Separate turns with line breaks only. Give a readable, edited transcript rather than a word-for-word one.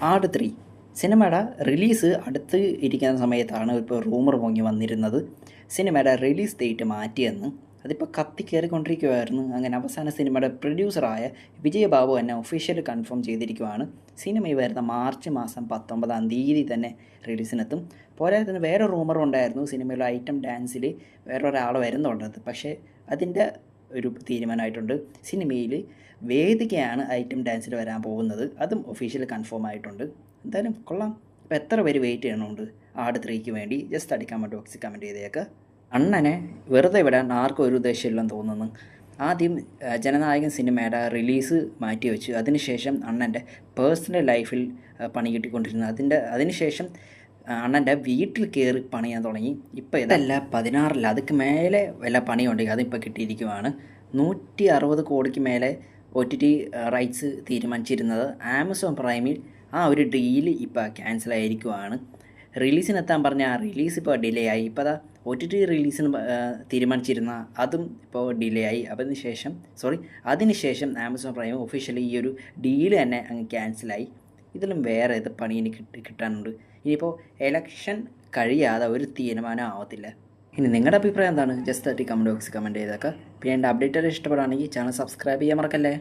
ആട് 3 സിനിമയുടെ റിലീസ് അടുത്ത് ഇരിക്കുന്ന സമയത്താണ് ഇപ്പോൾ റൂമർ പൊങ്ങി വന്നിരുന്നത്. സിനിമയുടെ റിലീസ് ഡേറ്റ് മാറ്റിയെന്ന്. അതിപ്പോൾ കത്തിക്കയറിക്കൊണ്ടിരിക്കുകയായിരുന്നു. അങ്ങനെ അവസാന സിനിമയുടെ പ്രൊഡ്യൂസറായ വിജയബാബു തന്നെ ഒഫീഷ്യലി കൺഫേം ചെയ്തിരിക്കുകയാണ്. സിനിമ ഈ വരുന്ന മാർച്ച് മാസം 19-ാം തീയതി തന്നെ റിലീസിനെത്തും. പോരാത്തതിന് വേറെ റൂമർ ഉണ്ടായിരുന്നു, സിനിമയിലെ ഐറ്റം ഡാൻസിൽ വേറൊരാൾ വരുന്നുണ്ടത്. പക്ഷേ അതിൻ്റെ ഒരു തീരുമാനമായിട്ടുണ്ട്. സിനിമയിൽ വേദികയാണ് ഐറ്റം ഡാൻസിൽ വരാൻ പോകുന്നത്. അതും ഒഫീഷ്യലി കൺഫേം ആയിട്ടുണ്ട്. എന്തായാലും കൊള്ളാം. ഇപ്പോൾ എത്ര പേര് വെയിറ്റ് ചെയ്യണമുണ്ട് ആട് 3ക്ക് വേണ്ടി? ജസ്റ്റ് അടിക്കാൻ ബോക്സിൽ കമൻറ്റ് ചെയ്തേക്ക്. അണ്ണനെ വെറുതെ വിടാൻ ആർക്കും ഒരു ഉദ്ദേശമില്ലെന്ന് തോന്നുന്നു. ആദ്യം ജനനായകൻ സിനിമയുടെ റിലീസ് മാറ്റിവെച്ചു. അതിനുശേഷം അണ്ണൻ്റെ പേഴ്സണൽ ലൈഫിൽ പണി കിട്ടിക്കൊണ്ടിരുന്നു. അതിനുശേഷം അണ്ണൻ്റെ വീട്ടിൽ കയറി പണിയാൻ തുടങ്ങി. ഇപ്പോൾ ഇതല്ല 16 അതുക്ക് മേലെ വല്ല പണിയുണ്ടെങ്കിൽ അതിപ്പോൾ കിട്ടിയിരിക്കുവാണ്. 160 കോടിക്ക് മേലെ OTT റൈറ്റ്സ് തീരുമാനിച്ചിരുന്നത് ആമസോൺ പ്രൈമിൽ ആ ഒരു ഡീല് ഇപ്പോൾ ക്യാൻസലായിരിക്കുവാണ്. റിലീസിനെത്താൻ പറഞ്ഞ ആ റിലീസ് ഇപ്പോൾ ഡിലേ ആയി. ഇപ്പോൾ അതാ OTT റിലീസിന് തീരുമാനിച്ചിരുന്ന അതും ഇപ്പോൾ ഡിലേ ആയി. അതിനുശേഷം ആമസോൺ പ്രൈം ഒഫീഷ്യലി ഈ ഒരു ഡീല് തന്നെ അങ്ങ് ക്യാൻസലായി. ഇതിലും വേറെ ഏത് പണി എനിക്ക് കിട്ടാനുണ്ട്? ഇനിയിപ്പോൾ എലക്ഷൻ കഴിയാതെ ഒരു തീരുമാനം ആവത്തില്ല. ഇനി നിങ്ങളുടെ അഭിപ്രായം എന്താണ്? ജസ്റ്റ് ആയിട്ട് കമൻറ്റ് ബോക്സിൽ കമൻറ്റ് ചെയ്തേക്കാം. പിന്നെ എൻ്റെ അപ്ഡേറ്റുകൾ ഇഷ്ടപ്പെടുകയാണെങ്കിൽ ചാനൽ സബ്സ്ക്രൈബ് ചെയ്യാൻ മറക്കല്ലേ.